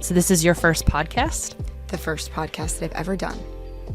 So this is your first podcast? The first podcast that I've ever done.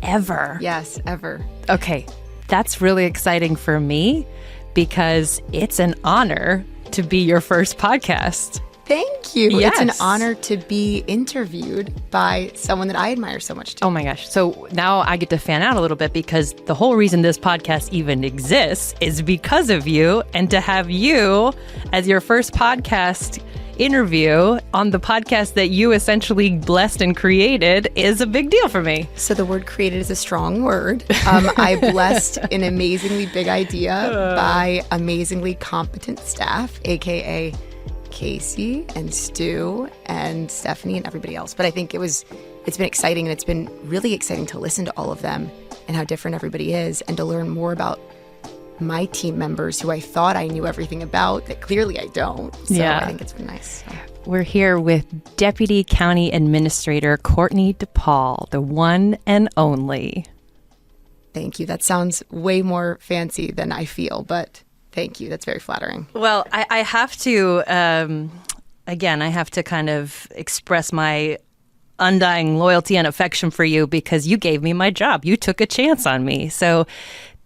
Ever? Yes, ever. Okay, that's really exciting for me because it's an honor to be your first podcast. Thank you. Yes. It's an honor to be interviewed by someone that I admire so much too. Oh my gosh. So now I get to fan out a little bit because the whole reason this podcast even exists is because of you, and to have you as your first podcast interview on the podcast that you essentially blessed and created is a big deal for me. So the word created is a strong word. I blessed an amazingly big idea by amazingly competent staff, aka Casey and Stu and Stephanie and everybody else. But I think it's been exciting, and it's been really exciting to listen to all of them and how different everybody is, and to learn more about my team members who I thought I knew everything about that clearly I don't. So Yeah. I think it's been nice. So. We're here with Deputy County Administrator Courtney De Pol, the one and only. Thank you. That sounds way more fancy than I feel, but thank you. That's very flattering. Well, I have to, again, I have to kind of express my undying loyalty and affection for you because you gave me my job. You took a chance on me. So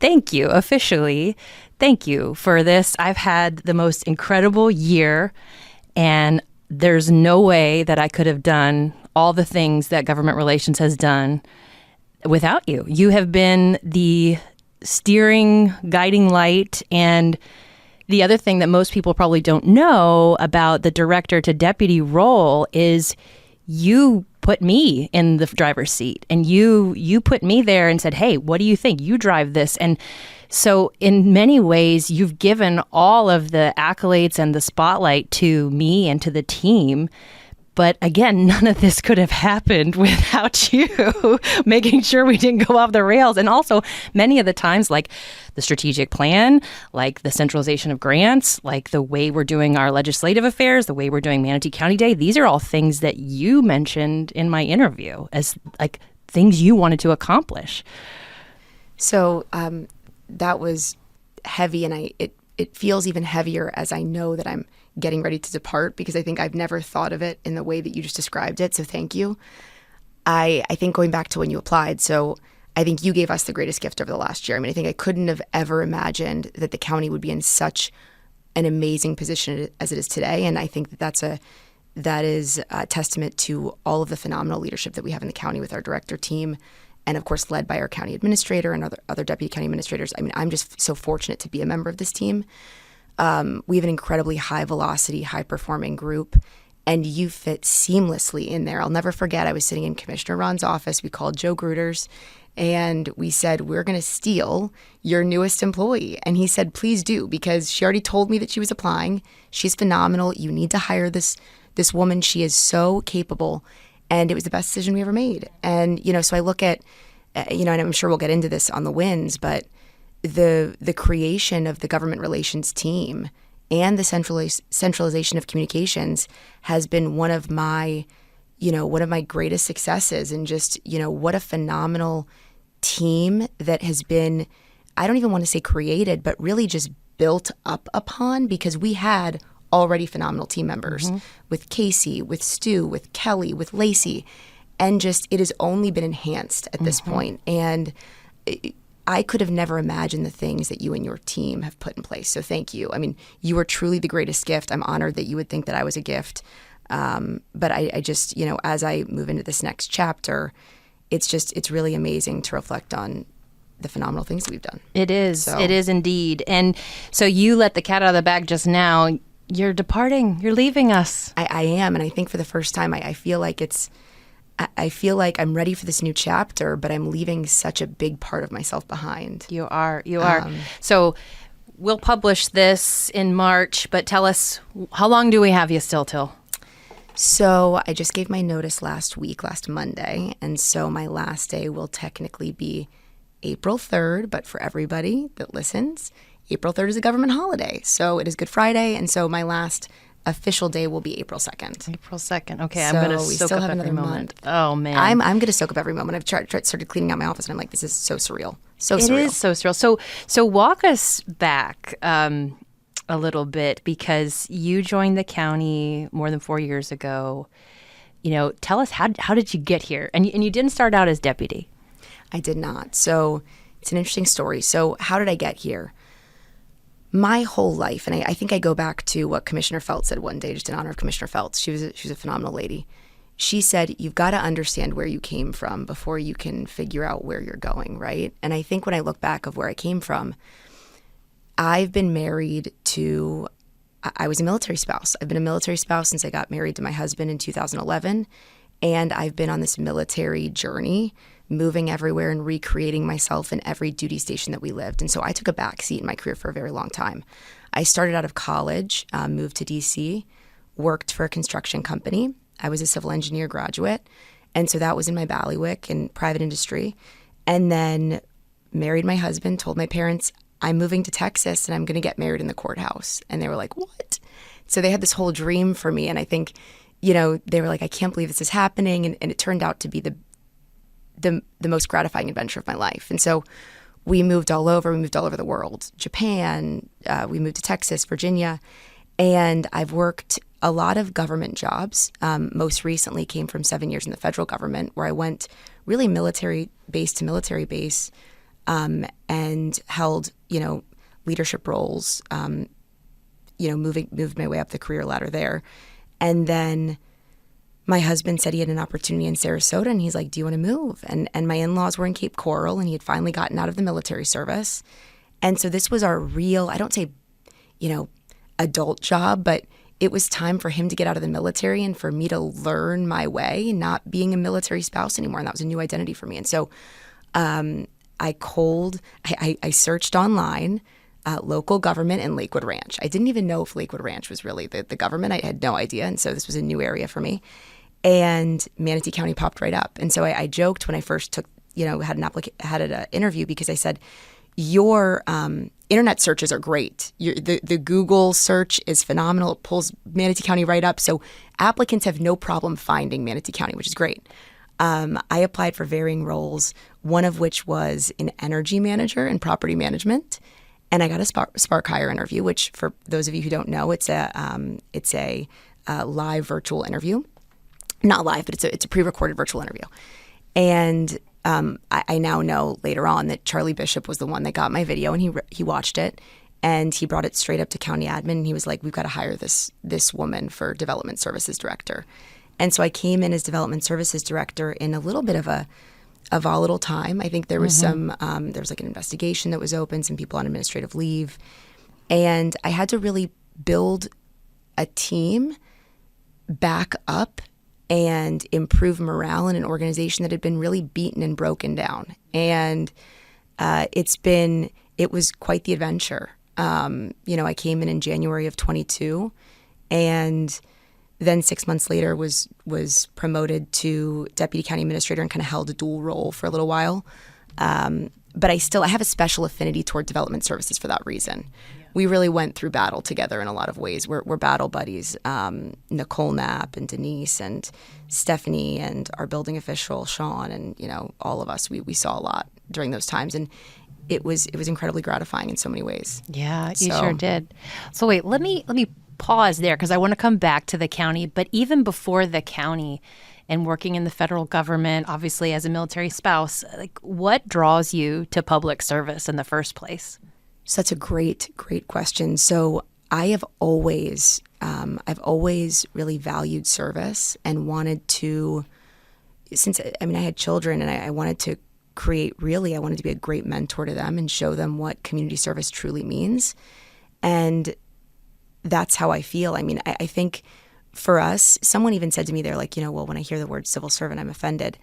thank you, officially. Thank you for this. I've had the most incredible year, and there's no way that I could have done all the things that government relations has done without you. You have been the steering, guiding light. And the other thing that most people probably don't know about the director to deputy role is you put me in the driver's seat, and you put me there and said, hey, what do you think? You drive this. And so in many ways, you've given all of the accolades and the spotlight to me and to the team. But again, none of this could have happened without you making sure we didn't go off the rails. And also, many of the times, like the strategic plan, like the centralization of grants, like the way we're doing our legislative affairs, the way we're doing Manatee County Day, these are all things that you mentioned in my interview as like things you wanted to accomplish. So that was heavy, and it feels even heavier as I know that I'm getting ready to depart, because I think I've never thought of it in the way that you just described it. So thank you. I think going back to when you applied, so I think you gave us the greatest gift over the last year. I mean, I think I couldn't have ever imagined that the county would be in such an amazing position as it is today. And I think that is a testament to all of the phenomenal leadership that we have in the county with our director team, and of course led by our county administrator and other deputy county administrators. I mean, I'm just so fortunate to be a member of this team. We have an incredibly high velocity, high performing group, and you fit seamlessly in there. I'll never forget, I was sitting in Commissioner Ron's office. We called Joe Gruters and we said, we're going to steal your newest employee. And he said, please do, because she already told me that she was applying. She's phenomenal. You need to hire this woman. She is so capable. And it was the best decision we ever made. And, so I look at, and I'm sure we'll get into this on the wins, but the creation of the government relations team and the centralization of communications has been one of my greatest successes. And just, what a phenomenal team that has been, I don't even want to say created, but really just built up upon, because we had already phenomenal team members with Casey, with Stu, with Kelly, with Lacey, and just it has only been enhanced at this point. And I could have never imagined the things that you and your team have put in place. So thank you. I mean, you are truly the greatest gift. I'm honored that you would think that I was a gift. But I just, as I move into this next chapter, it's really amazing to reflect on the phenomenal things that we've done. It is. It is indeed. And so you let the cat out of the bag just now. You're departing. You're leaving us. I am. And I think for the first time, I feel like I feel like I'm ready for this new chapter, but I'm leaving such a big part of myself behind. You are. So we'll publish this in March, but tell us, how long do we have you still till? So I just gave my notice last Monday. And so my last day will technically be April 3rd. But for everybody that listens, April 3rd is a government holiday. So it is Good Friday. And so my last official day will be April 2nd. April 2nd. Okay, so I'm going to we soak still up have every another moment. month. Oh, man. I'm going to soak up every moment. I've started cleaning out my office, and I'm like, this is so surreal. So surreal. It is so surreal. So walk us back a little bit, because you joined the county more than 4 years ago. tell us how did you get here? And you didn't start out as deputy. I did not. So it's an interesting story. So how did I get here? My whole life, and I think I go back to what Commissioner Feltz said one day, just in honor of Commissioner Feltz. She was a phenomenal lady. She said, you've got to understand where you came from before you can figure out where you're going, right? And I think when I look back of where I came from, I've been married to, I was a military spouse. I've been a military spouse since I got married to my husband in 2011. And I've been on this military journey, moving everywhere and recreating myself in every duty station that we lived. And so I took a back seat in my career for a very long time. I started out of college, moved to DC, worked for a construction company. I was a civil engineer graduate. And so that was in my bailiwick in private industry. And then married my husband, told my parents, I'm moving to Texas and I'm going to get married in the courthouse. And they were like, what? So they had this whole dream for me. And I think, they were like, I can't believe this is happening. And it turned out to be the most gratifying adventure of my life. And so we moved all over. We moved all over the world, Japan. We moved to Texas, Virginia. And I've worked a lot of government jobs. Most recently came from 7 years in the federal government, where I went really military base to military base, and held, leadership roles, moved my way up the career ladder there. And then my husband said he had an opportunity in Sarasota, and he's like, do you want to move? And my in-laws were in Cape Coral, and he had finally gotten out of the military service. And so this was our real, I don't say, adult job, but it was time for him to get out of the military and for me to learn my way, not being a military spouse anymore. And that was a new identity for me. And so I searched online, local government in Lakewood Ranch. I didn't even know if Lakewood Ranch was really the government. I had no idea. And so this was a new area for me. And Manatee County popped right up. And so I joked when I first took, had an interview, because I said, your internet searches are great. The Google search is phenomenal. It pulls Manatee County right up. So applicants have no problem finding Manatee County, which is great. I applied for varying roles, one of which was an energy manager in property management. And I got a Spark Hire interview, which, for those of you who don't know, it's a live virtual interview. Not live, but it's a pre-recorded virtual interview. And I now know later on that Charlie Bishop was the one that got my video, and he watched it, and he brought it straight up to county admin, and he was like, we've got to hire this woman for development services director. And so I came in as development services director in a little bit of a volatile time. I think there was there was like an investigation that was open, some people on administrative leave, and I had to really build a team back up and improve morale in an organization that had been really beaten and broken down. And it was quite the adventure. I came in January of 22, and then 6 months later was promoted to deputy county administrator and kind of held a dual role for a little while. But I have a special affinity toward development services for that reason. Yeah. We really went through battle together in a lot of ways. We're battle buddies. Nicole Knapp and Denise and Stephanie and our building official, Sean, and all of us, we saw a lot during those times. And it was incredibly gratifying in so many ways. Yeah, you sure did. So wait, let me pause there, because I want to come back to the county. But even before the county and working in the federal government, obviously as a military spouse, like, what draws you to public service in the first place? So that's a great question. So I've always really valued service and wanted to, I had children, and I wanted to I wanted to be a great mentor to them and show them what community service truly means. And that's how I feel. I think for us, someone even said to me, they're like, well, when I hear the word civil servant, I'm offended.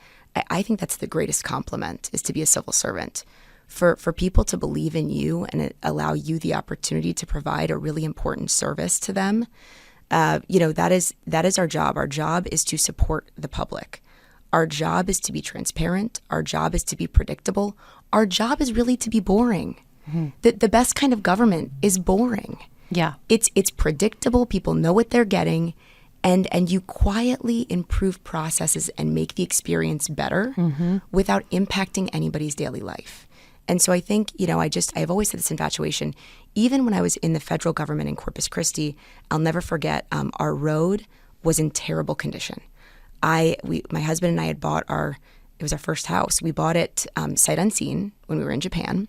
I think that's the greatest compliment, is to be a civil servant. For people to believe in you and allow you the opportunity to provide a really important service to them, that is our job. Our job is to support the public. Our job is to be transparent. Our job is to be predictable. Our job is really to be boring. Mm-hmm. The best kind of government is boring. Yeah. It's predictable. People know what they're getting. And you quietly improve processes and make the experience better without impacting anybody's daily life. And so I think, I've always had this infatuation. Even when I was in the federal government in Corpus Christi, I'll never forget, our road was in terrible condition. my husband and I had bought it was our first house. We bought it sight unseen when we were in Japan,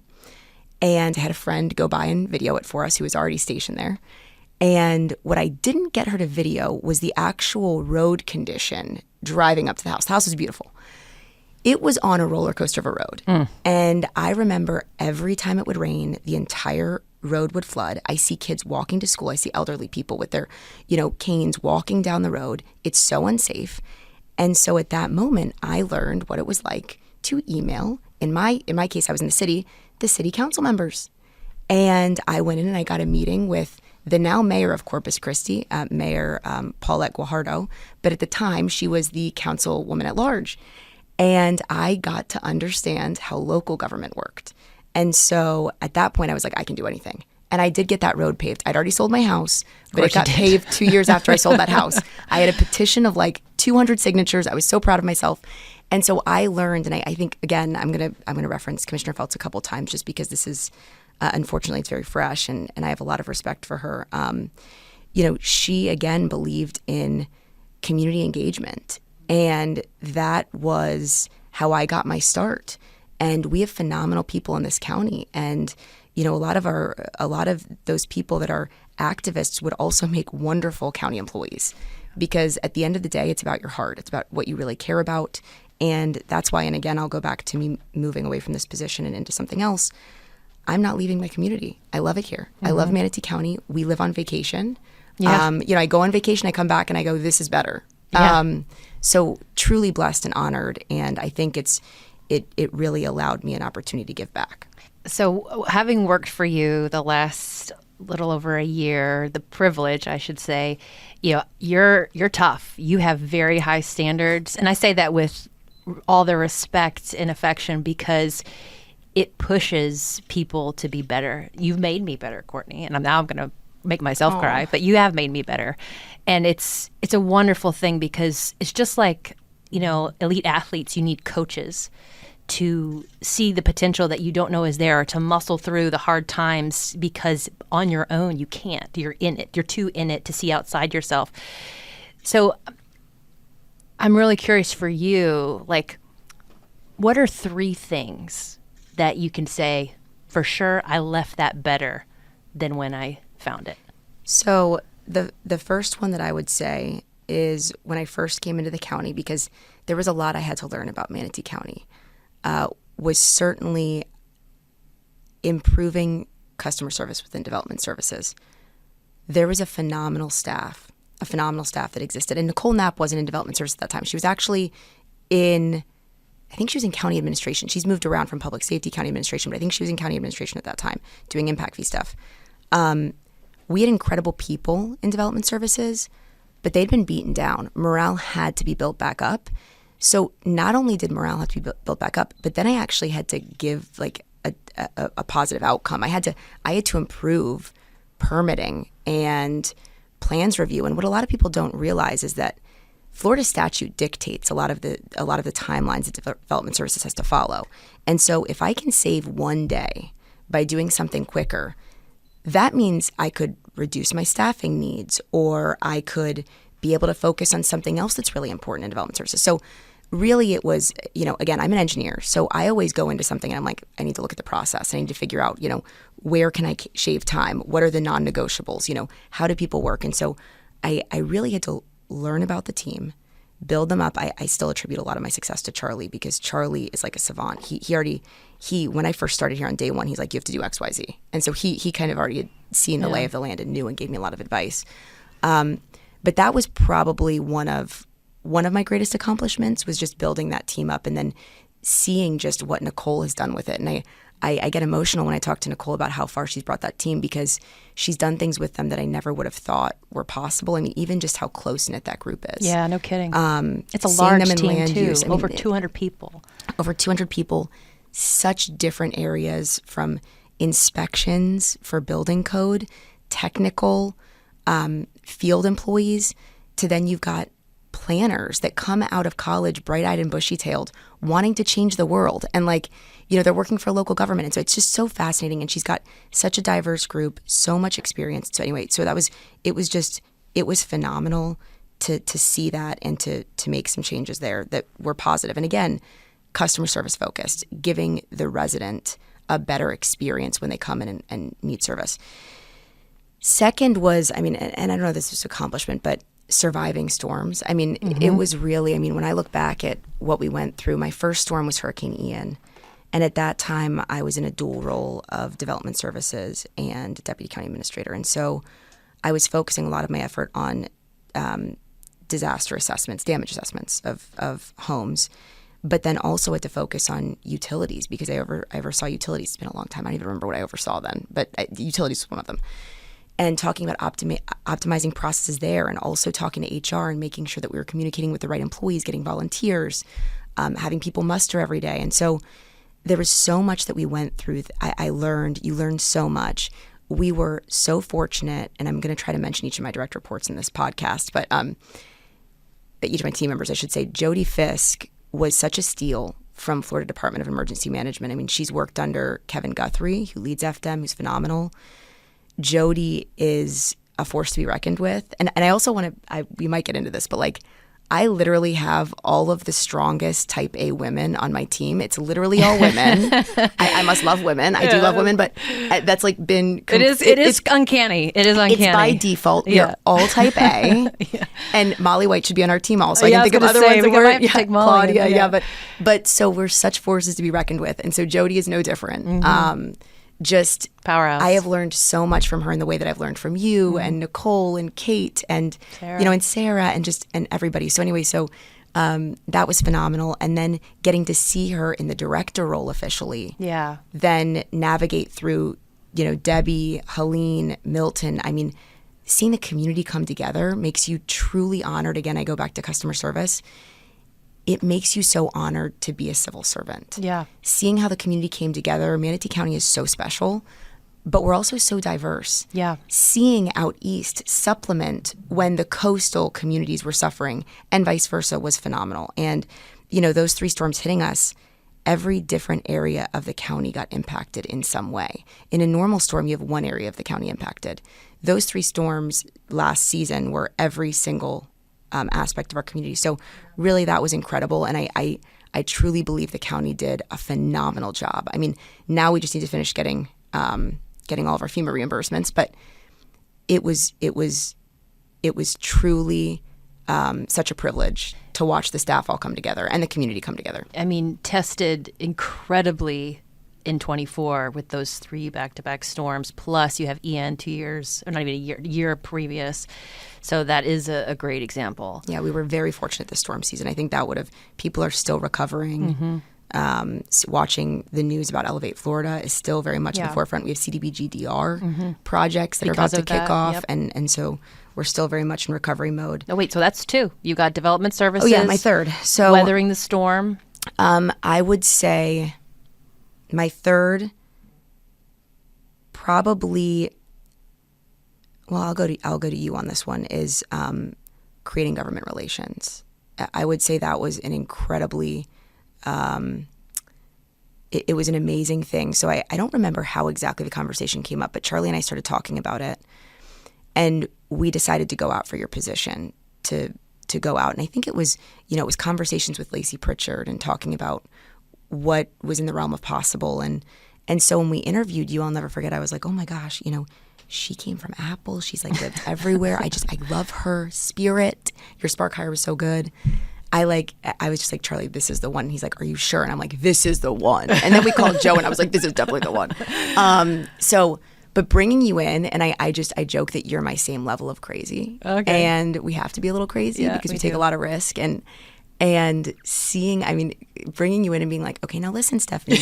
and had a friend go by and video it for us who was already stationed there. And what I didn't get her to video was the actual road condition driving up to the house. The house was beautiful. It was on a roller coaster of a road. And I remember every time it would rain, the entire road would flood. I see kids walking to school. I see elderly people with their, canes walking down the road. It's so unsafe. And so at that moment, I learned what it was like to email. In my case, I was in the city council members. And I went in and I got a meeting with the now mayor of Corpus Christi, Mayor Paulette Guajardo. But at the time, she was the councilwoman at large. And I got to understand how local government worked. And so at that point, I was like, I can do anything. And I did get that road paved. I'd already sold my house, but it got paved 2 years after I sold that house. I had a petition of like 200 signatures. I was so proud of myself. And so I learned, and I think, again, I'm gonna reference Commissioner Feltz a couple of times just because this is, unfortunately, it's very fresh, and I have a lot of respect for her. She, again, believed in community engagement. And that was how I got my start. And we have phenomenal people in this county. And, a lot of those people that are activists would also make wonderful county employees, because at the end of the day, it's about your heart. It's about what you really care about. And that's why, and again, I'll go back to me moving away from this position and into something else. I'm not leaving my community. I love it here. I love Manatee County. We live on vacation. Yeah. I go on vacation, I come back and I go, this is better. Yeah. So truly blessed and honored. And I think it really allowed me an opportunity to give back. So having worked for you the last little over a year, the privilege, I should say, you're tough. You have very high standards. And I say that with all the respect and affection because it pushes people to be better. You've made me better, Courtney. And I'm going to make myself cry, but you have made me better. And it's a wonderful thing because it's just like, elite athletes, you need coaches to see the potential that you don't know is there, or to muscle through the hard times, because on your own, you can't. You're in it. You're too in it to see outside yourself. So I'm really curious for you, like, what are 3 things that you can say, for sure, I left that better than when I found it? So the first one that I would say is when I first came into the county, because there was a lot I had to learn about Manatee County, was certainly improving customer service within development services. There was a phenomenal staff that existed. And Nicole Knapp wasn't in development service at that time. She was actually I think she was in county administration. She's moved around from public safety, county administration, but I think she was in county administration at that time doing impact fee stuff. We had incredible people in development services, but they'd been beaten down. Morale had to be built back up. So not only did morale have to be built back up, but then I actually had to give like a positive outcome. I had to improve permitting and plans review. And what a lot of people don't realize is that Florida statute dictates a lot of the timelines that development services has to follow. And so if I can save one day by doing something quicker, that means I could reduce my staffing needs, or I could be able to focus on something else that's really important in development services. So really it was, again, I'm an engineer, so I always go into something and I'm like, I need to look at the process. I need to figure out, where can I shave time? What are the non-negotiables? How do people work? And so I really had to learn about the team, build them up. I still attribute a lot of my success to Charlie, because Charlie is like a savant. He when I first started here on day one, he's like, you have to do X, Y, Z. And so he kind of already had seen the lay of the land and knew and gave me a lot of advice. But that was probably one of my greatest accomplishments, was just building that team up and then seeing just what Nicole has done with it. And I get emotional when I talk to Nicole about how far she's brought that team, because she's done things with them that I never would have thought were possible. I mean, even just how close-knit that group is. Yeah, no kidding. It's a large team, too. Over 200 people. Over 200 people, such different areas, from inspections for building code, technical, field employees, to then you've got planners that come out of college bright-eyed and bushy-tailed, wanting to change the world. And they're working for local government. And so it's just so fascinating. And she's got such a diverse group, so much experience. So anyway, it was phenomenal to see that and to make some changes there that were positive. And again, customer service focused, giving the resident a better experience when they come in and need service. Second was, I mean, and I don't know if this was an accomplishment, but surviving storms. I mean, it was really, I mean, when I look back at what we went through, my first storm was Hurricane Ian. And at that time, I was in a dual role of development services and deputy county administrator. And so I was focusing a lot of my effort on disaster assessments, damage assessments of homes, but then also had to focus on utilities because I oversaw utilities. It's been a long time. I don't even remember what I oversaw then, but utilities was one of them. And talking about optimizing processes there, and also talking to HR and making sure that we were communicating with the right employees, getting volunteers, having people muster every day. And so there was so much that we went through. You learned so much. We were so fortunate, and I'm going to try to mention each of my direct reports in this podcast, but each of my team members, I should say. Jody Fisk was such a steal from Florida Department of Emergency Management. I mean, she's worked under Kevin Guthrie, who leads FDEM, who's phenomenal. Jody is a force to be reckoned with. And I also want to, we might get into this, but like, I literally have all of the strongest type A women on my team. It's literally all women. I must love women. I do love women, but that's like been... It is uncanny. It is uncanny. It's by default. Yeah. You're all type A. Yeah. And Molly White should be on our team also. I can think of other ones that were... Take Molly. Claudia, but so we're such forces to be reckoned with. And so Jody is no different. Just powerhouse. I have learned so much from her in the way that I've learned from you and Nicole and Kate and Sarah. And Sarah and everybody. So anyway, that was phenomenal. And then getting to see her in the director role officially. Yeah. Then navigate through, Debbie, Helene, Milton. I mean, seeing the community come together makes you truly honored. Again, I go back to customer service. It makes you so honored to be a civil servant. Yeah. Seeing how the community came together. Manatee County is so special, but we're also so diverse. Yeah. Seeing out east supplement when the coastal communities were suffering and vice versa was phenomenal. And, those 3 storms hitting us, every different area of the county got impacted in some way. In a normal storm, you have one area of the county impacted. Those 3 storms last season were every single aspect of our community. So really that was incredible. And I truly believe the county did a phenomenal job. I mean, now we just need to finish getting all of our FEMA reimbursements, but it was truly such a privilege to watch the staff all come together and the community come together. I mean, tested incredibly in 24 with those 3 back-to-back storms, plus you have Ian 2 years, or not even a year previous. So that is a great example. Yeah, we were very fortunate this storm season. I think that people are still recovering. Watching the news about Elevate Florida is still very much in the forefront. We have CDBG-DR projects that are about to kick off. Yep. And so we're still very much in recovery mode. Oh, wait, so that's 2. You got development services. Oh, yeah, my third. So weathering the storm. I would say my third probably... Well, I'll go to you on this one, is creating government relations. I would say that was an incredibly, it was an amazing thing. So I don't remember how exactly the conversation came up, but Charlie and I started talking about it, and we decided to go out for your position, to go out. And I think it was conversations with Lacey Pritchard and talking about what was in the realm of possible. And so when we interviewed you, I'll never forget, I was like, oh my gosh, she came from Apple. She's like lived everywhere. I love her spirit. Your Spark hire was so good. I was just like, Charlie, this is the one. He's like, are you sure? And I'm like, this is the one. And then we called Joe and I was like, this is definitely the one. But bringing you in, and I joke that you're my same level of crazy. Okay. And we have to be a little crazy because we take a lot of risk. And seeing, bringing you in and being like, okay, now listen, Stephanie,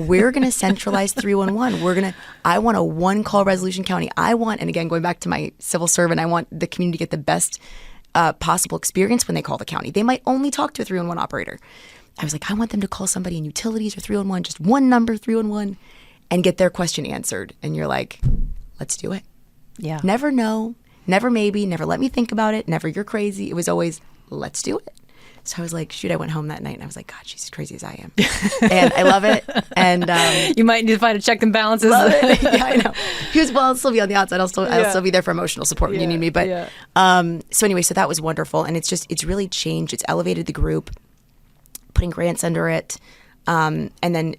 we're going to centralize 311. I want a one-call resolution county. And again, going back to my civil servant, I want the community to get the best possible experience when they call the county. They might only talk to a 311 operator. I was like, I want them to call somebody in utilities or 311, just one number, 311, and get their question answered. And you're like, let's do it. Yeah. Never no, never maybe, never let me think about it, never you're crazy. It was always, let's do it. So I was like, shoot, I went home that night and I was like, God, she's as crazy as I am. And I love it. And you might need to find a check and balances. Love it. Yeah, I know. He was, well, I'll still be on the outside. I'll still be there for emotional support when you need me. But so anyway, so that was wonderful. And it's really changed. It's elevated the group, putting grants under it, and then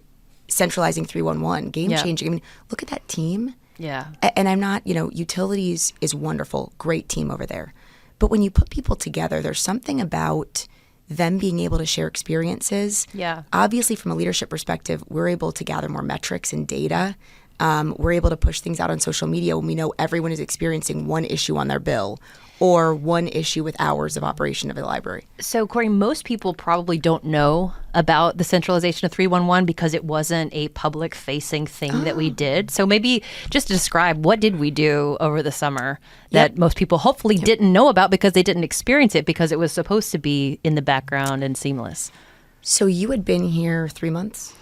centralizing 311, game changing. I mean, look at that team. Yeah. And I'm not, utilities is wonderful, great team over there. But when you put people together, there's something about them being able to share experiences. Yeah. Obviously, from a leadership perspective, we're able to gather more metrics and data. We're able to push things out on social media when we know everyone is experiencing one issue on their bill or one issue with hours of operation of the library. So, Courtney, most people probably don't know about the centralization of 311 because it wasn't a public-facing thing that we did. So maybe just to describe, what did we do over the summer that most people hopefully didn't know about because they didn't experience it because it was supposed to be in the background and seamless? So you had been here 3 months?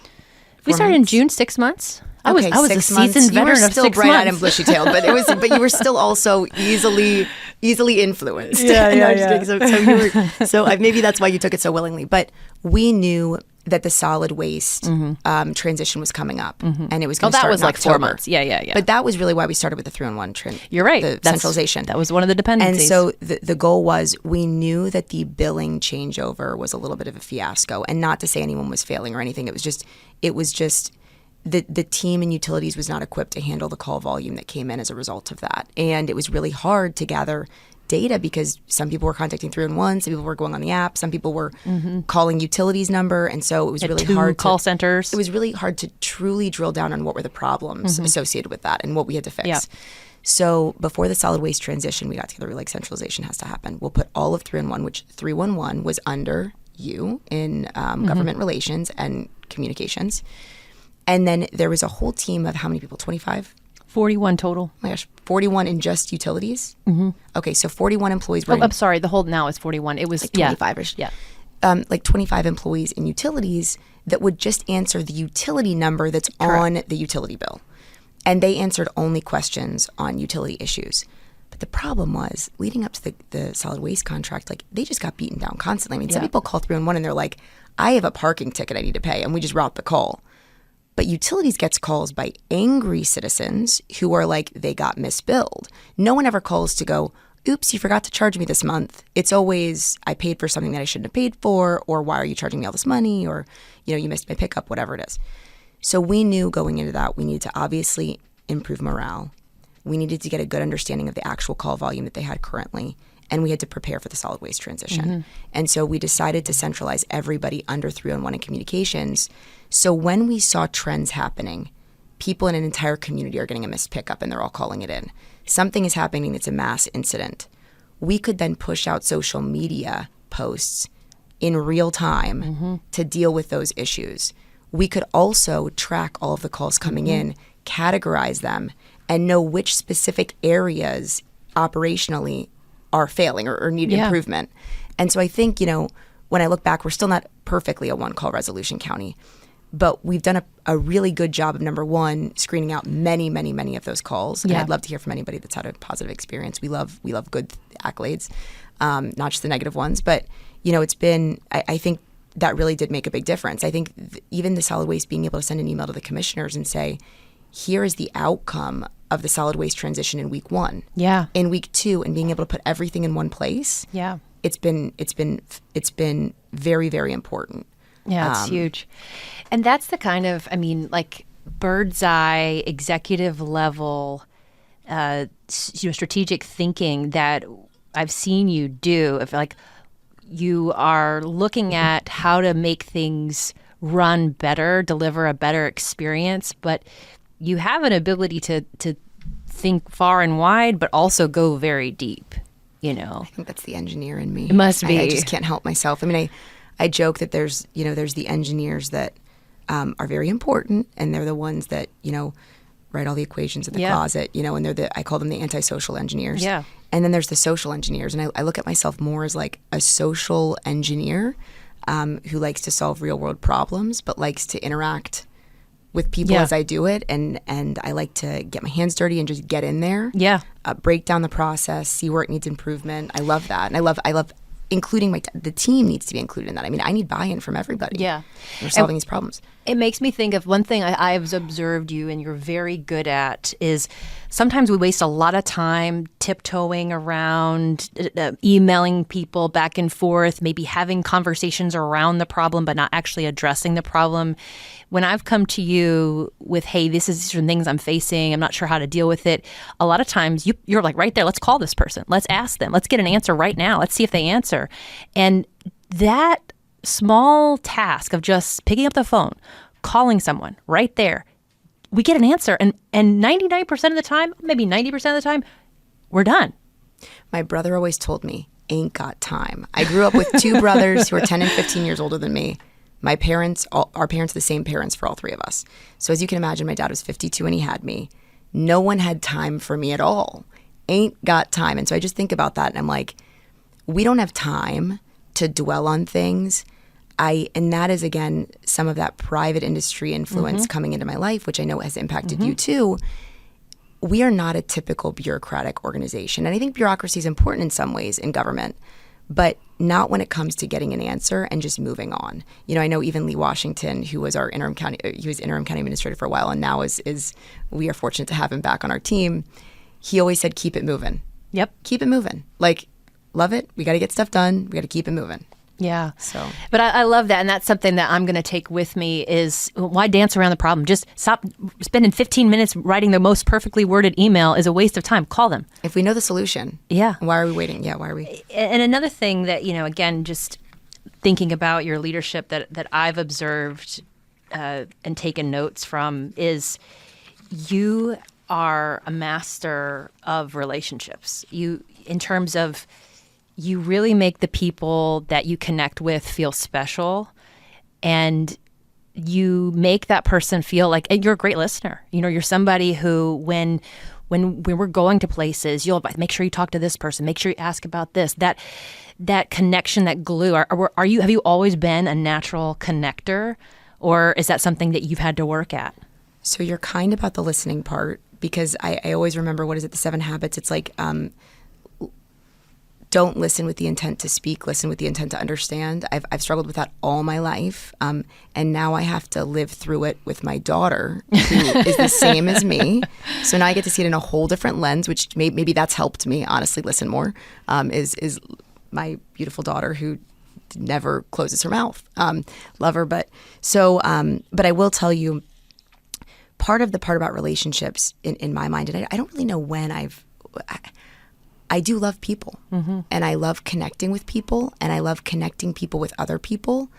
We started in June, 6 months. I was a seasoned veteran of 6 months. You were still bright-eyed and bushy-tailed, but you were still also easily influenced. So maybe that's why you took it so willingly. But we knew that the solid waste transition was coming up, and it was going to start. That was in like October. 4 months. Yeah. But that was really why we started with the 3-in-1 You're right. The centralization. That was one of the dependencies. And so the goal was, we knew that the billing changeover was a little bit of a fiasco, and not to say anyone was failing or anything. It was just the team in utilities was not equipped to handle the call volume that came in as a result of that. And it was really hard to gather data because some people were contacting 3-in-1, some people were going on the app, some people were calling utilities number. And so it was really hard. Call centers. It was really hard to truly drill down on what were the problems associated with that and what we had to fix. Yeah. So before the solid waste transition, we got together, we were like, centralization has to happen. We'll put all of 3-in-1, which 311 was under you in government relations and communications. And then there was a whole team of how many people? 25? 41 total. Oh my gosh, 41 in just utilities? Okay, so 41 employees were I'm sorry, the whole now is 41. It was like 25-ish. Yeah. Like 25 employees in utilities that would just answer the utility number that's on the utility bill. And they answered only questions on utility issues. But the problem was, leading up to the solid waste contract, like, they just got beaten down constantly. I mean, some people call 3-in-1 and they're like, I have a parking ticket I need to pay, and we just route the call. But utilities gets calls by angry citizens who are like, they got misbilled. No one ever calls to go, oops, you forgot to charge me this month. It's always, I paid for something that I shouldn't have paid for, or why are you charging me all this money, or, you missed my pickup, whatever it is. So we knew going into that, we needed to obviously improve morale. We needed to get a good understanding of the actual call volume that they had currently, and we had to prepare for the solid waste transition. And so we decided to centralize everybody under 3-in-1 in communications. So when we saw trends happening, people in an entire community are getting a missed pickup and they're all calling it in. Something is happening that's a mass incident. We could then push out social media posts in real time to deal with those issues. We could also track all of the calls coming in, categorize them, and know which specific areas operationally are failing or need improvement. And so I think, when I look back, we're still not perfectly a one-call resolution county. But we've done a really good job of, number one, screening out many, many, many of those calls. And I'd love to hear from anybody that's had a positive experience. We love good accolades, not just the negative ones. But, it's been, I think that really did make a big difference. I think even the solid waste being able to send an email to the commissioners and say, here is the outcome of the solid waste transition in week 1. Yeah. In week 2, and being able to put everything in one place. Yeah. It's been very, very important. Yeah, it's huge. And that's the kind of, bird's eye, executive level, strategic thinking that I've seen you do. If you are looking at how to make things run better, deliver a better experience, but you have an ability to think far and wide, but also go very deep, I think that's the engineer in me. It must be. I just can't help myself. I joke that there's the engineers that are very important, and they're the ones that, write all the equations in the closet, and I call them the antisocial engineers. Yeah. And then there's the social engineers. And I look at myself more as like a social engineer who likes to solve real world problems, but likes to interact with people as I do it. And I like to get my hands dirty and just get in there. Yeah. Break down the process, see where it needs improvement. I love that. And I love including the team needs to be included in that. I mean, I need buy-in from everybody. Yeah. We're solving these problems. It makes me think of one thing I've observed you and you're very good at is sometimes we waste a lot of time tiptoeing around, emailing people back and forth, maybe having conversations around the problem, but not actually addressing the problem. When I've come to you with, hey, these are some things I'm facing, I'm not sure how to deal with it, a lot of times you're like, right there, let's call this person. Let's ask them. Let's get an answer right now. Let's see if they answer. And that small task of just picking up the phone, calling someone right there, we get an answer. And 99% of the time, maybe 90% of the time, we're done. My brother always told me, ain't got time. I grew up with two brothers who are 10 and 15 years older than me. My parents, our parents are the same parents for all three of us. So as you can imagine, my dad was 52 when he had me. No one had time for me at all. Ain't got time. And so I just think about that and I'm like, we don't have time to dwell on things. And that is, again, some of that private industry influence coming into my life, which I know has impacted you too. We are not a typical bureaucratic organization. And I think bureaucracy is important in some ways in government, but not when it comes to getting an answer and just moving on. You know, I know even Lee Washington, who was our interim county administrator for a while, and now is we are fortunate to have him back on our team. He always said, keep it moving. Yep. Keep it moving. Like, love it. We got to get stuff done. We got to keep it moving. Yeah. So, but I love that. And that's something that I'm going to take with me is why dance around the problem? Just stop spending 15 minutes writing the most perfectly worded email is a waste of time. Call them. if we know the solution, Yeah. why are we waiting? Yeah, why are we? And another thing that, again, just thinking about your leadership that I've observed and taken notes from is you are a master of relationships. In terms of you really make the people that you connect with feel special, and you make that person feel like you're a great listener. You're somebody who, when we're going to places, you'll make sure you talk to this person, make sure you ask about this, that connection, that glue. Have you always been a natural connector, or is that something that you've had to work at? So you're kind about the listening part, because I always remember, what is it, the 7 habits? It's like, don't listen with the intent to speak, listen with the intent to understand. I've struggled with that all my life. And now I have to live through it with my daughter, who is the same as me. So now I get to see it in a whole different lens, which maybe that's helped me, honestly, listen more, is my beautiful daughter who never closes her mouth. Love her. But I will tell you, part about relationships in my mind, and I don't really know when I do love people, and I love connecting with people, and I love connecting people with other people.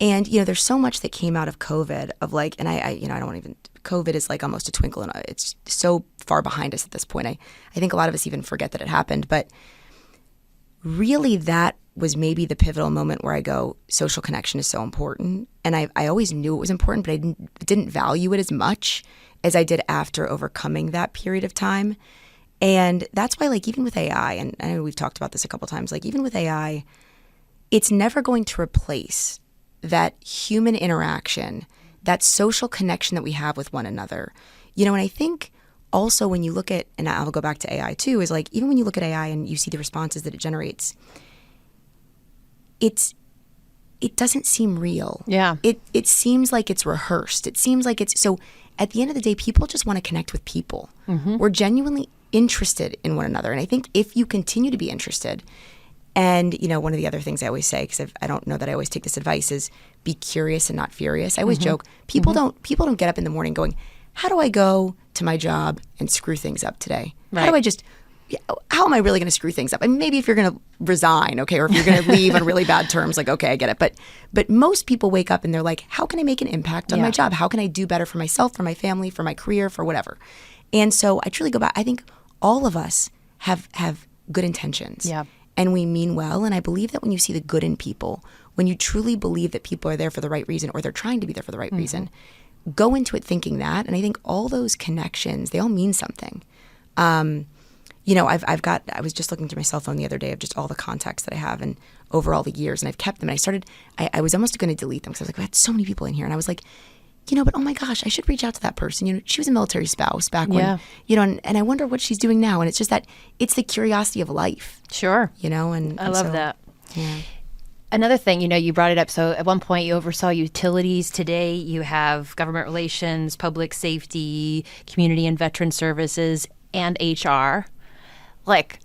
And, there's so much that came out of COVID of like, and I don't want to even, COVID is like almost a twinkle, and it's so far behind us at this point. I think a lot of us even forget that it happened, but really that was maybe the pivotal moment where I go, social connection is so important. And I always knew it was important, but I didn't value it as much as I did after overcoming that period of time. And that's why, like, even with AI, and I know we've talked about this a couple times, like, even with AI, it's never going to replace that human interaction, that social connection that we have with one another. And I think also when you look at, and I'll go back to AI too, is like, even when you look at AI and you see the responses that it generates, it doesn't seem real. Yeah. It seems like it's rehearsed. It seems like so at the end of the day, people just want to connect with people. We're genuinely interested in one another. And I think if you continue to be interested, and, one of the other things I always say, because I don't know that I always take this advice, is be curious and not furious. I always joke, people don't get up in the morning going, how do I go to my job and screw things up today? Right. How am I really going to screw things up? I mean, maybe if you're going to resign, okay, or if you're going to leave on really bad terms, like, okay, I get it. But most people wake up and they're like, how can I make an impact on my job? How can I do better for myself, for my family, for my career, for whatever? And so I truly go back. I think all of us have good intentions. Yeah. And we mean well. And I believe that when you see the good in people, when you truly believe that people are there for the right reason, or they're trying to be there for the right reason, go into it thinking that. And I think all those connections, they all mean something. I was just looking through my cell phone the other day of just all the contacts that I have and over all the years, and I've kept them. And I was almost going to delete them because I was like, I had so many people in here. And I was like, but oh my gosh, I should reach out to that person. She was a military spouse back when, and I wonder what she's doing now. And it's just that it's the curiosity of life. Sure. And I love that. Another thing, you brought it up. So at one point you oversaw utilities. Today you have government relations, public safety, community and veteran services, and HR. Like,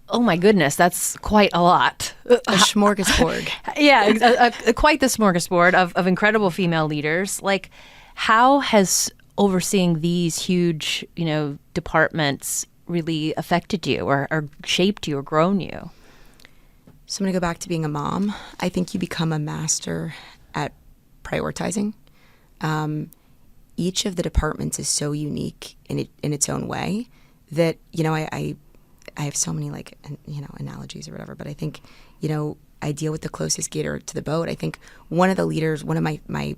oh my goodness, that's quite a lot. A smorgasbord. Yeah, quite the smorgasbord of incredible female leaders. Like, how has overseeing these huge, departments really affected you or shaped you or grown you? So I'm going to go back to being a mom. I think you become a master at prioritizing. Each of the departments is so unique in its own way that, I have so many analogies or whatever, but I think, I deal with the closest gator to the boat. I think one of the leaders, one of my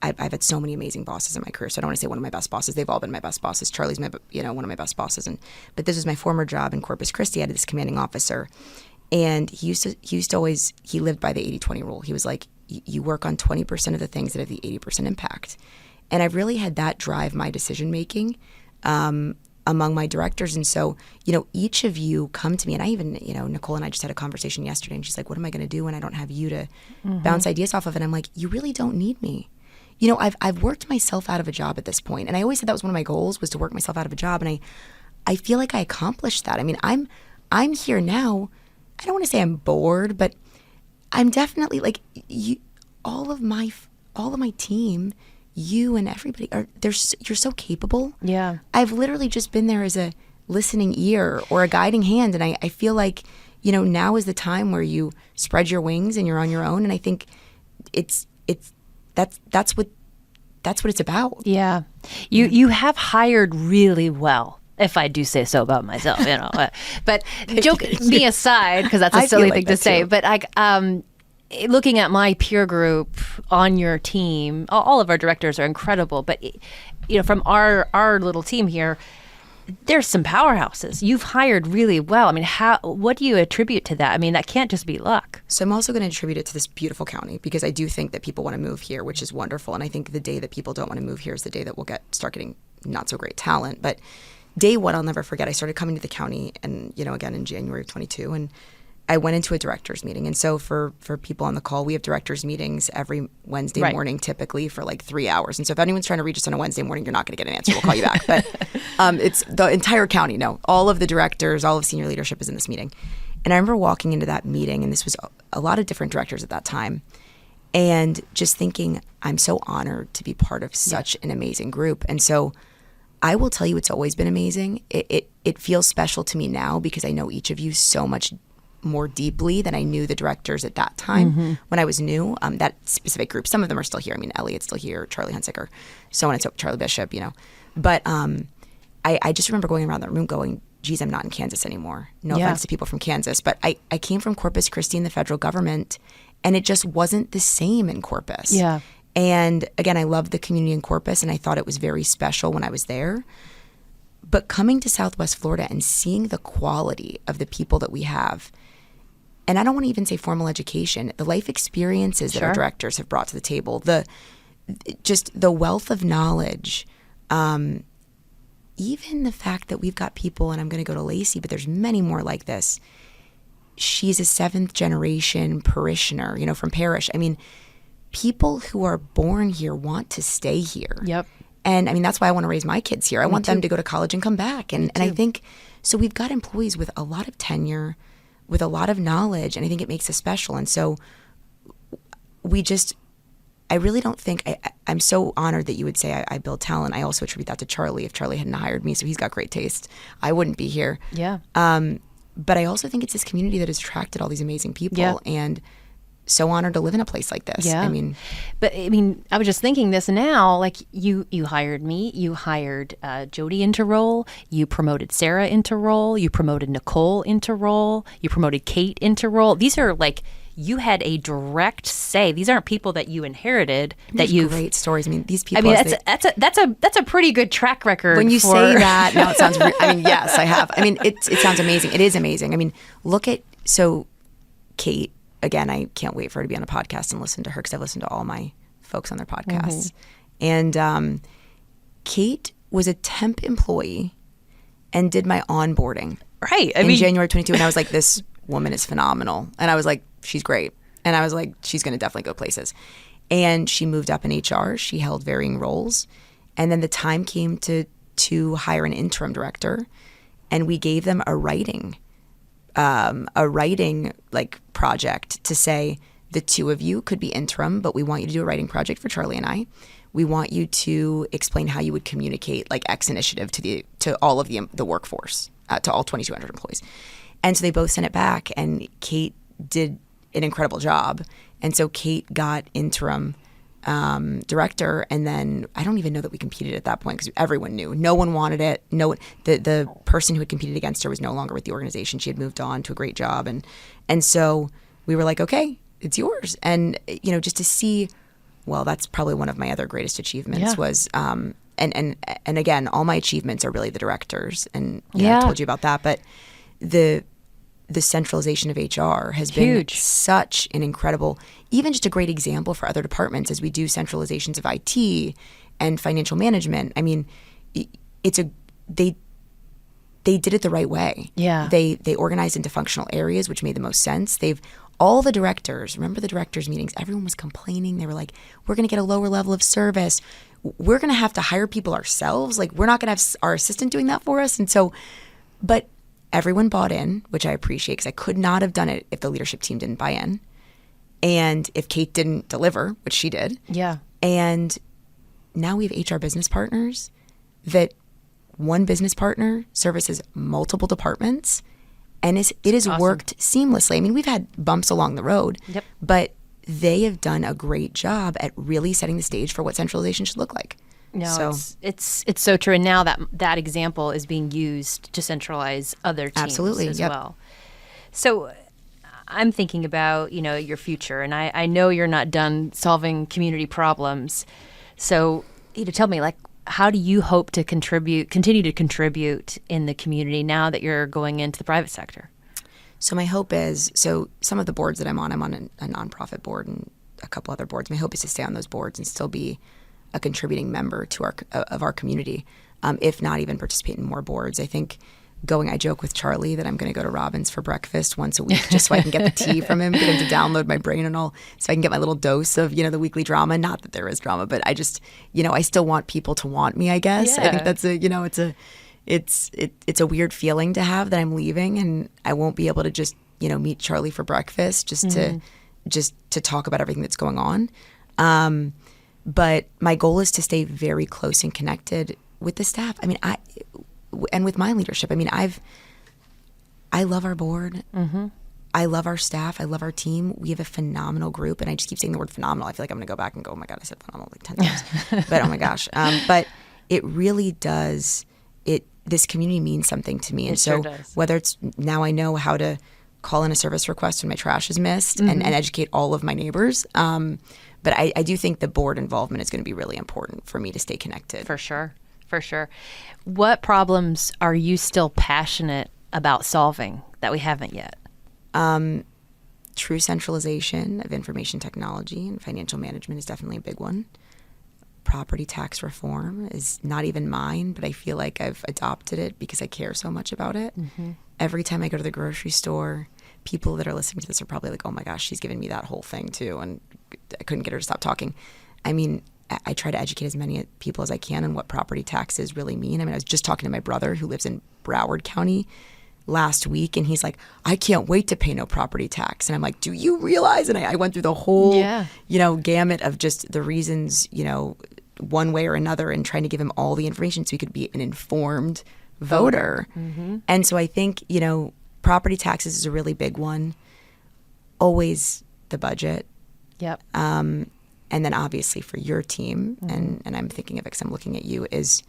I've had so many amazing bosses in my career, so I don't want to say one of my best bosses. They've all been my best bosses. Charlie's one of my best bosses, but this was my former job in Corpus Christi. I had this commanding officer, and he used to always, he lived by the 80-20 rule. He was like, you work on 20% of the things that have the 80% impact. And I've really had that drive my decision making among my directors. And so, each of you come to me, and I even, Nicole and I just had a conversation yesterday, and she's like, what am I going to do when I don't have you to bounce ideas off of? And I'm like, you really don't need me. I've worked myself out of a job at this point. And I always said that was one of my goals, was to work myself out of a job. And I feel like I accomplished that. I mean, I'm here now. I don't want to say I'm bored, but I'm definitely like all of my team, you and everybody you're so capable. Yeah. I've literally just been there as a listening ear or a guiding hand. And I feel like, now is the time where you spread your wings and you're on your own. And I think that's what it's about. Yeah. You have hired really well, if I do say so about myself, but joke me aside, because that's a silly thing to say, but looking at my peer group on your team, all of our directors are incredible, but from our little team here, there's some powerhouses. You've hired really well. I mean, what do you attribute to that? I mean, that can't just be luck. So I'm also going to attribute it to this beautiful county, because I do think that people want to move here, which is wonderful. And I think the day that people don't want to move here is the day that we'll start getting not so great talent. But day one, I'll never forget, I started coming to the county and, again, in January of 22, and I went into a director's meeting. And so for people on the call, we have director's meetings every Wednesday morning, typically for like 3 hours. And so if anyone's trying to reach us on a Wednesday morning, you're not going to get an answer. We'll call you back. But it's the entire county. No, all of the directors, all of senior leadership is in this meeting. And I remember walking into that meeting, and this was a lot of different directors at that time, and just thinking, I'm so honored to be part of such an amazing group. And so I will tell you, it's always been amazing. It feels special to me now because I know each of you so much more deeply than I knew the directors at that time when I was new. That specific group, some of them are still here. I mean, Elliot's still here, Charlie Hunsicker, so on and so forth, Charlie Bishop, But I just remember going around the room going, geez, I'm not in Kansas anymore. No offense to people from Kansas, but I came from Corpus Christi in the federal government, and it just wasn't the same in Corpus. Yeah. And again, I loved the community in Corpus, and I thought it was very special when I was there. But coming to Southwest Florida and seeing the quality of the people that we have, and I don't want to even say formal education, the life experiences that our directors have brought to the table, just the wealth of knowledge, even the fact that we've got people, and I'm going to go to Lacey, but there's many more like this. She's a 7th generation parishioner, from parish. I mean, people who are born here want to stay here. Yep. And I mean, that's why I want to raise my kids here. I want them to go to college and come back. And I think, so we've got employees with a lot of tenure, with a lot of knowledge, and I think it makes us special. And so I really don't think, I'm so honored that you would say I build talent. I also attribute that to Charlie. If Charlie hadn't hired me, so he's got great taste, I wouldn't be here. Yeah. But I also think it's this community that has attracted all these amazing people, and so honored to live in a place like this. Yeah. I was just thinking this now, like you hired me, you hired Jody into role, you promoted Sarah into role, you promoted Nicole into role, you promoted Kate into role. These are like, you had a direct say. These aren't people that you inherited. Great stories. I mean, these people. I mean, that's a pretty good track record. When you say that, now it sounds. Yes, I have. I mean, it sounds amazing. It is amazing. I mean, Kate. Again, I can't wait for her to be on a podcast and listen to her, because I've listened to all my folks on their podcasts. And Kate was a temp employee and did my onboarding. Right. In January 22, and I was like, this woman is phenomenal. And I was like, she's great. And I was like, she's going to definitely go places. And she moved up in HR. She held varying roles. And then the time came to hire an interim director. And we gave them a writing like project to say, the two of you could be interim, but we want you to do a writing project for Charlie and I. We want you to explain how you would communicate like X initiative to all of the workforce, to all 2,200 employees. And so they both sent it back, and Kate did an incredible job. And so Kate got interim director, and then I don't even know that we competed at that point because everyone knew. No one wanted it. The person who had competed against her was no longer with the organization. She had moved on to a great job, and so we were like, okay, it's yours. And just to see, well, that's probably one of my other greatest achievements was, and again, all my achievements are really the directors, and I told you about that, but the centralization of HR has been such an incredible, even just a great example for other departments as we do centralizations of IT and financial management. I mean, they did it the right way. Yeah. They organized into functional areas, which made the most sense. All the directors, remember the directors meetings, everyone was complaining. They were like, we're going to get a lower level of service. We're going to have to hire people ourselves. Like, we're not going to have our assistant doing that for us. And so, but everyone bought in, which I appreciate, because I could not have done it if the leadership team didn't buy in. And if Kate didn't deliver, which she did. Yeah. And now we have HR business partners that one business partner services multiple departments. And it has awesome. Worked seamlessly. I mean, we've had bumps along the road, but they have done a great job at really setting the stage for what centralization should look like. No, so, it's so true. And now that example is being used to centralize other teams as well. So I'm thinking about, your future, and I know you're not done solving community problems. So, tell me, like, how do you hope to continue to contribute in the community now that you're going into the private sector? So my hope is, some of the boards that I'm on a nonprofit board and a couple other boards. My hope is to stay on those boards and still be a contributing member to our community, if not even participate in more boards. I think I joke with Charlie that I'm going to go to Robbins for breakfast once a week just so I can get the tea from him, get him to download my brain and all, so I can get my little dose of, the weekly drama. Not that there is drama, but I just, I still want people to want me, I guess. Yeah. I think that's it's a weird feeling to have that I'm leaving and I won't be able to just, meet Charlie for breakfast just to talk about everything that's going on. But my goal is to stay very close and connected with the staff. I mean, and with my leadership. I mean, I love our board. Mm-hmm. I love our staff. I love our team. We have a phenomenal group, and I just keep saying the word phenomenal. I feel like I'm going to go back and go, oh my God, I said phenomenal like 10 times. But oh my gosh. But it really does. This community means something to me. And so whether it's now I know how to call in a service request when my trash is missed and educate all of my neighbors. But I do think the board involvement is going to be really important for me to stay connected. For sure. What problems are you still passionate about solving that we haven't yet? True centralization of information technology and financial management is definitely a big one. Property tax reform is not even mine, but I feel like I've adopted it because I care so much about it. Mm-hmm. Every time I go to the grocery store, people that are listening to this are probably like, oh my gosh, she's giving me that whole thing too. And I couldn't get her to stop talking. I mean, I try to educate as many people as I can on what property taxes really mean. I mean, I was just talking to my brother who lives in Broward County last week, and he's like, I can't wait to pay no property tax. And I'm like, do you realize? And I went through the whole, gamut of just the reasons, one way or another, and trying to give him all the information so he could be an informed voter. Mm-hmm. And so I think, property taxes is a really big one. Always the budget. Yep. And then obviously for your team, and I'm thinking of it because I'm looking at you, is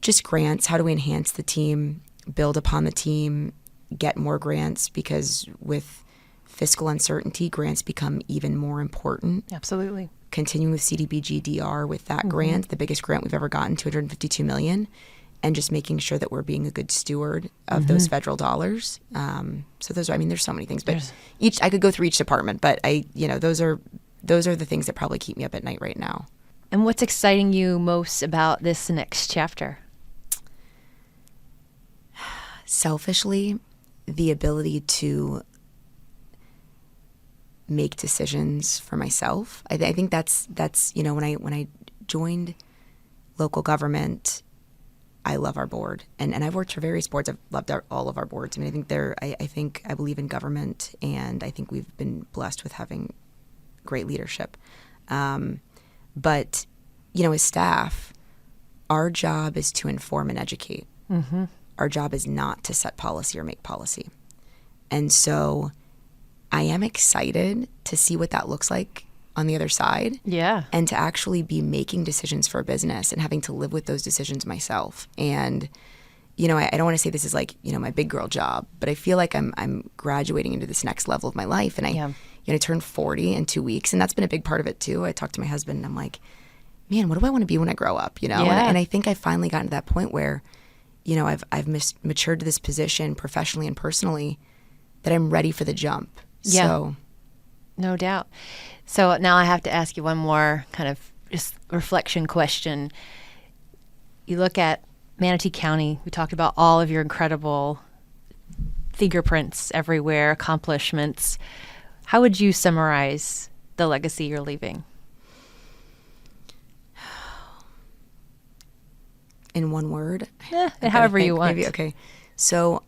just grants. How do we enhance the team, build upon the team, get more grants? Because with fiscal uncertainty, grants become even more important. Absolutely. Continuing with CDBG-DR with that grant, the biggest grant we've ever gotten, $252 million, and just making sure that we're being a good steward of those federal dollars. So those are, there's so many things, but I could go through each department, but those are the things that probably keep me up at night right now. And what's exciting you most about this next chapter? Selfishly, the ability to make decisions for myself. I think that's when I joined local government, I love our board, and I've worked for various boards. I've loved all of our boards. I mean, I believe in government, and I think we've been blessed with having great leadership. But as staff, our job is to inform and educate. Mm-hmm. Our job is not to set policy or make policy. And so I am excited to see what that looks like on the other side. Yeah. And to actually be making decisions for a business and having to live with those decisions myself. And, I don't want to say this is like, my big girl job, but I feel like I'm graduating into this next level of my life. And I turned 40 in 2 weeks, and that's been a big part of it too. I talked to my husband and I'm like, man, what do I want to be when I grow up? Yeah. And I think I finally gotten to that point where, I've matured to this position professionally and personally that I'm ready for the jump. Yeah. So. No doubt. So now I have to ask you one more kind of just reflection question. You look at Manatee County. We talked about all of your incredible fingerprints everywhere, accomplishments. How would you summarize the legacy you're leaving? In one word? However you want. Maybe, okay. So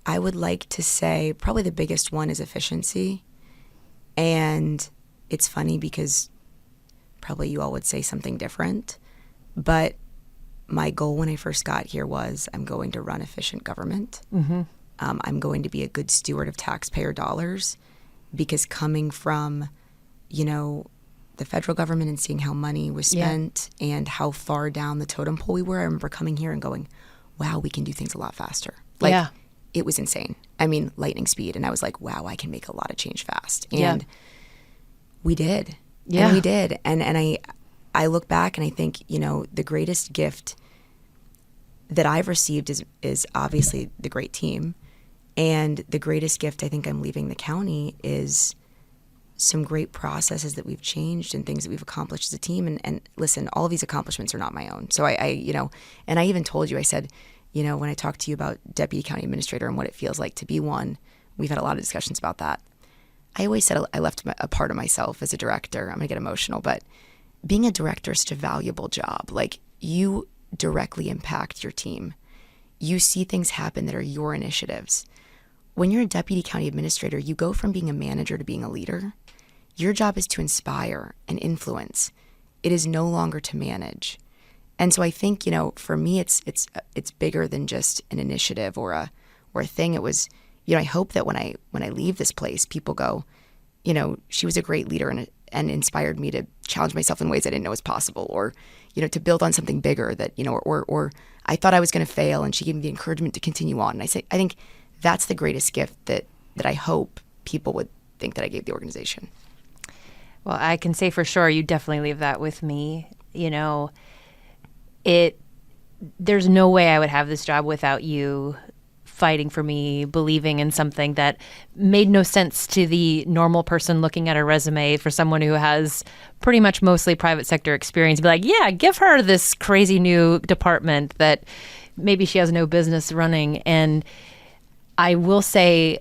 I would like to say probably the biggest one is efficiency. And it's funny because probably you all would say something different. But my goal when I first got here was I'm going to run efficient government. Mm-hmm. I'm going to be a good steward of taxpayer dollars, because coming from, the federal government and seeing how money was spent and how far down the totem pole we were, I remember coming here and going, wow, we can do things a lot faster. It was insane. I mean, lightning speed. And I was like, wow, I can make a lot of change fast. And we did. Yeah. And we did. And I look back and I think, the greatest gift that I've received is obviously the great team. And the greatest gift I think I'm leaving the county is some great processes that we've changed and things that we've accomplished as a team. And listen, all of these accomplishments are not my own. So I and I even told you, I said, when I talked to you about deputy county administrator and what it feels like to be one, we've had a lot of discussions about that. I always said I left a part of myself as a director. I'm going to get emotional, but being a director is such a valuable job. Like, you directly impact your team. You see things happen that are your initiatives. When you're a deputy county administrator, you go from being a manager to being a leader. Your job is to inspire and influence. It is no longer to manage. And so I think, for me, it's bigger than just an initiative or a thing. It was, I hope that when I leave this place, people go, she was a great leader and inspired me to challenge myself in ways I didn't know was possible, or, to build on something bigger that, or I thought I was going to fail and she gave me the encouragement to continue on. And I think that's the greatest gift that I hope people would think that I gave the organization. Well, I can say for sure you definitely leave that with me. There's no way I would have this job without you fighting for me, believing in something that made no sense to the normal person looking at a resume for someone who has pretty much mostly private sector experience. Be like, yeah, give her this crazy new department that maybe she has no business running. And I will say,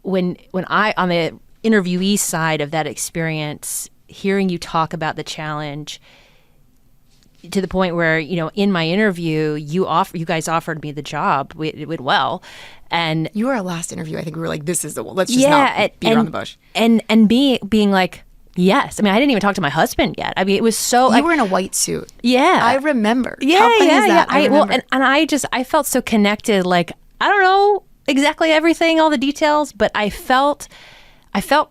when I, on the interviewee side of that experience, hearing you talk about the challenge to the point where, in my interview, you guys offered me the job. It went well. And you were our last interview. I think we were like, this is the one. Let's just not beat around the bush. And being like, yes. I mean, I didn't even talk to my husband yet. I mean, it was so... You were in a white suit. Yeah. I remember. Yeah, how funny is that? I remember. I felt so connected. Like, I don't know exactly everything, all the details, but I felt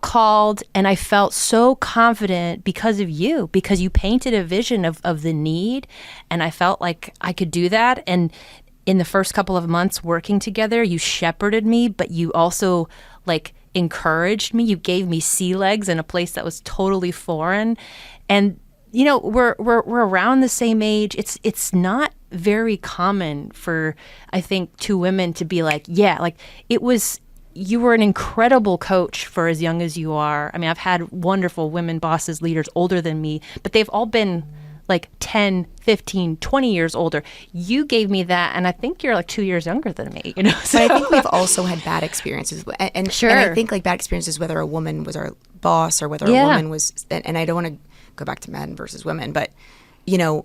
called, and I felt so confident because of you, because you painted a vision of the need, and I felt like I could do that. And in the first couple of months working together, you shepherded me, but you also encouraged me. You gave me sea legs in a place that was totally foreign. And we're around the same age. It's not very common for, I think, two women to be like, it was. You were an incredible coach for as young as you are. I mean, I've had wonderful women bosses, leaders older than me, but they've all been like 10, 15, 20 years older. You gave me that, and I think you're like 2 years younger than me, you know? But I think we've also had bad experiences. And Sure. I think like bad experiences, whether a woman was our boss or whether a woman was, and I don't want to go back to men versus women, but, you know,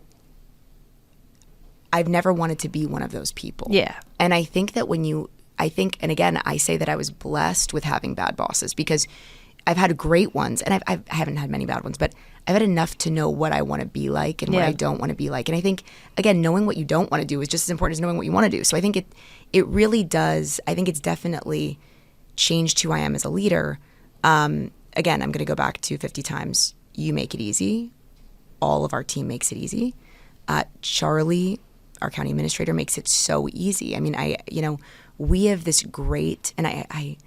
I've never wanted to be one of those people. Yeah. And I think that and again, I say that I was blessed with having bad bosses because I've had great ones, and I haven't had many bad ones, but I've had enough to know what I want to be like and what I don't want to be like. And I think, again, knowing what you don't want to do is just as important as knowing what you want to do. So I think it really does. I think it's definitely changed who I am as a leader. Again, I'm going to go back to 50 times. You make it easy. All of our team makes it easy. Charlie, our county administrator, makes it so easy. I mean, we have this great, and I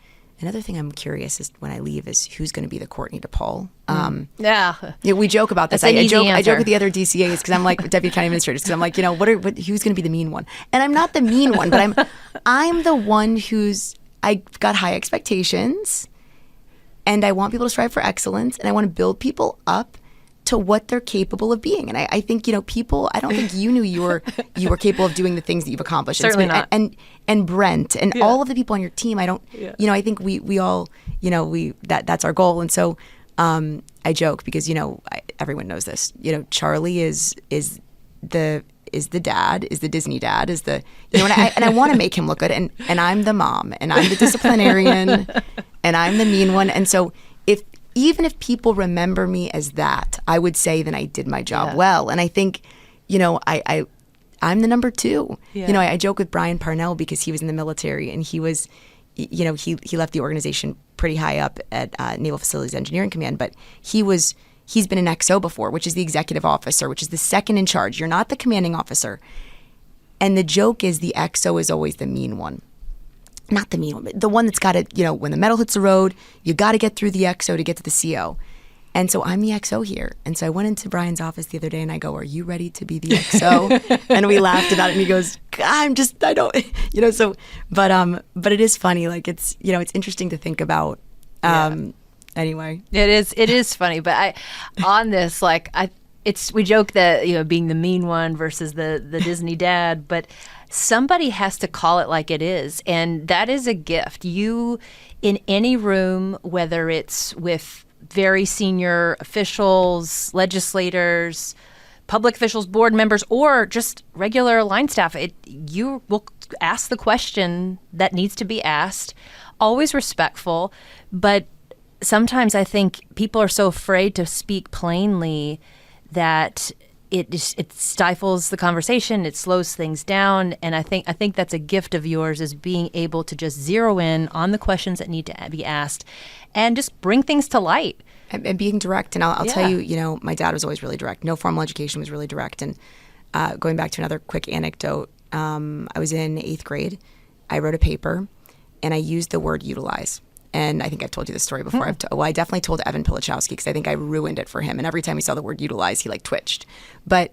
another thing I'm curious is when I leave is who's going to be the Courtney De Pol. We joke about this. I joke with the other DCAs because I'm like deputy county administrators because I'm like, who's going to be the mean one? And I'm not the mean one, but I'm the one I got high expectations, and I want people to strive for excellence, and I want to build people up to what they're capable of being. And I think, people, I don't think you knew you were capable of doing the things that you've accomplished. Certainly not. And Brent and all of the people on your team, I don't, I think we all, that's our goal. And so I joke because, everyone knows this, Charlie is the dad, is the Disney dad, is the, and I want to make him look good. And I'm the mom, and I'm the disciplinarian, and I'm the mean one. And so even if people remember me as that, I would say then I did my job well. And I think, I'm the number two. Yeah. I joke with Brian Parnell because he was in the military, and he was, he left the organization pretty high up at Naval Facilities Engineering Command, but he's been an XO before, which is the executive officer, which is the second in charge. You're not the commanding officer. And the joke is the XO is always the mean one. Not the mean one, but the one that's got to, when the metal hits the road, you got to get through the XO to get to the CO. And so I'm the XO here. And so I went into Brian's office the other day and I go, "Are you ready to be the XO?" And we laughed about it, and he goes, "I don't," but it is funny. Like it's interesting to think about. Anyway. It is funny, but we joke that, being the mean one versus the Disney dad, but somebody has to call it like it is. And that is a gift. You, in any room, whether it's with very senior officials, legislators, public officials, board members, or just regular line staff, you will ask the question that needs to be asked, always respectful. But sometimes I think people are so afraid to speak plainly that it stifles the conversation, it slows things down, and I think that's a gift of yours, is being able to just zero in on the questions that need to be asked, and just bring things to light. And being direct. And I'll tell you, my dad was always really direct. No formal education, was really direct. And going back to another quick anecdote, I was in 8th grade. I wrote a paper, and I used the word utilize. And I think I've told you this story before. I definitely told Evan Pilichowski because I think I ruined it for him. And every time he saw the word utilize, he twitched. But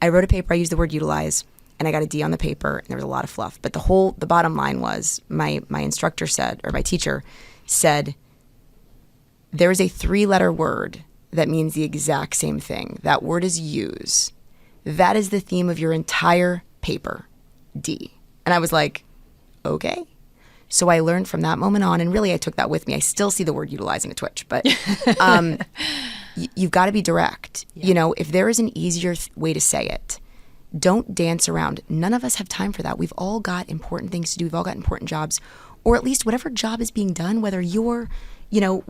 I wrote a paper, I used the word utilize, and I got a D on the paper, and there was a lot of fluff. But the bottom line was my instructor said, or my teacher said, there is a 3-letter word that means the exact same thing. That word is use. That is the theme of your entire paper, D. And I was like, okay. So I learned from that moment on, and really I took that with me. I still see the word utilizing a twitch, but you've got to be direct. Yeah. If there is an easier way to say it, don't dance around. None of us have time for that. We've all got important things to do. We've all got important jobs, or at least whatever job is being done, whether you're a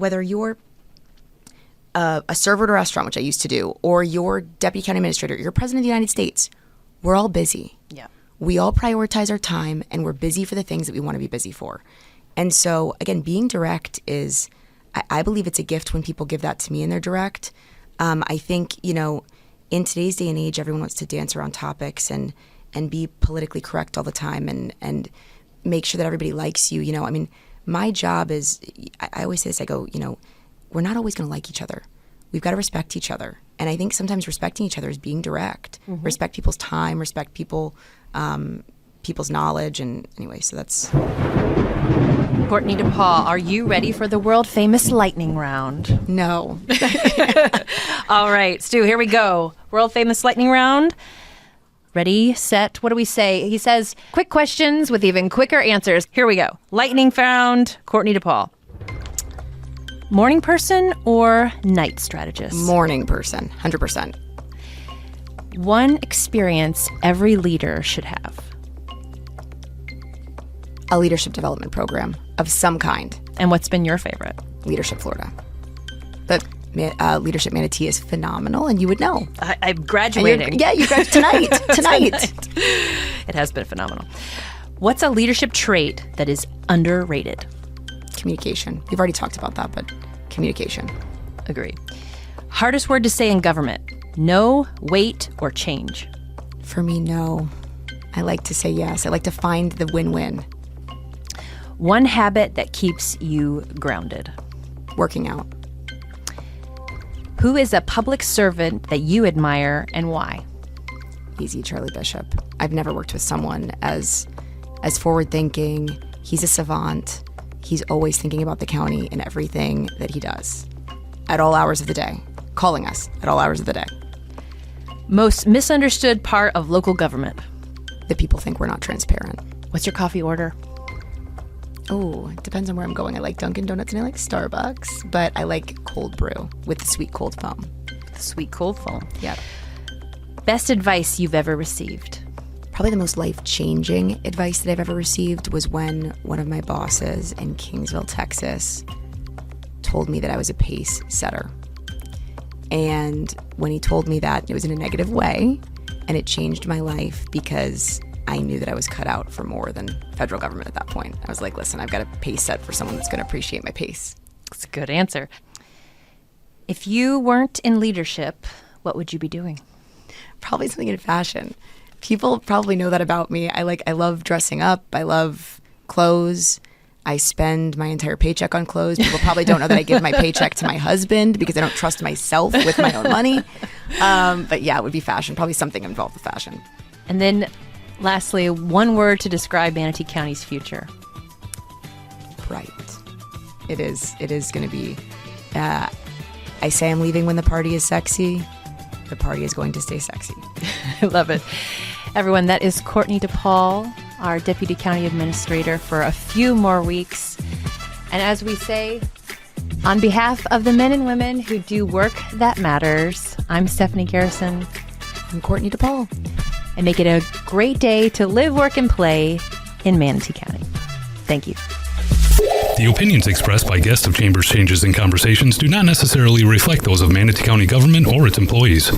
server at a restaurant, which I used to do, or you're deputy county administrator, you're president of the United States. We're all busy. Yeah. We all prioritize our time, and we're busy for the things that we want to be busy for. And so, again, being direct is, I believe it's a gift when people give that to me and they're direct. I think, in today's day and age, everyone wants to dance around topics and be politically correct all the time and make sure that everybody likes you. My job is, I always say this, I go, we're not always going to like each other. We've got to respect each other. And I think sometimes respecting each other is being direct. Mm-hmm. Respect people's time, respect people's knowledge. And anyway, so that's... Courtney De Pol, are you ready for the world-famous lightning round? No. All right, Stu, here we go. World-famous lightning round. Ready, set, what do we say? He says, quick questions with even quicker answers. Here we go. Lightning round, Courtney De Pol. Morning person or night strategist? Morning person, 100%. One experience every leader should have. A leadership development program of some kind. And what's been your favorite? Leadership Florida. But Leadership Manatee is phenomenal, and you would know. I'm graduating. You graduate tonight. Tonight. It has been phenomenal. What's a leadership trait that is underrated? Communication. We've already talked about that, but communication. Agreed. Hardest word to say in government? No, wait, or change? For me, no. I like to say yes. I like to find the win-win. One habit that keeps you grounded? Working out. Who is a public servant that you admire and why? Easy, Charlie Bishop. I've never worked with someone as forward-thinking. He's a savant. He's always thinking about the county and everything that he does at all hours of the day, calling us at all hours of the day. Most misunderstood part of local government? That people think we're not transparent. What's your coffee order? Oh, it depends on where I'm going. I like Dunkin' Donuts and I like Starbucks, but I like cold brew with the sweet cold foam. Sweet cold foam. Yep. Best advice you've ever received? Probably the most life-changing advice that I've ever received was when one of my bosses in Kingsville, Texas, told me that I was a pace setter. And when he told me that, it was in a negative way, and it changed my life because I knew that I was cut out for more than federal government at that point. I was like, listen, I've got a pace set for someone that's going to appreciate my pace. That's a good answer. If you weren't in leadership, what would you be doing? Probably something in fashion. People probably know that about me. I love dressing up. I love clothes. I spend my entire paycheck on clothes. People probably don't know that I give my paycheck to my husband because I don't trust myself with my own money. But yeah, it would be fashion. Probably something involved with fashion. And then lastly, one word to describe Manatee County's future. Bright. It is going to be, I say I'm leaving when the party is sexy. The party is going to stay sexy. I love it. Everyone, that is Courtney De Pol, our Deputy County Administrator, for a few more weeks. And as we say, on behalf of the men and women who do work that matters, I'm Stephanie Garrison. I'm Courtney De Pol. And make it a great day to live, work, and play in Manatee County. Thank you. The opinions expressed by guests of Chambers Changes in Conversations do not necessarily reflect those of Manatee County government or its employees.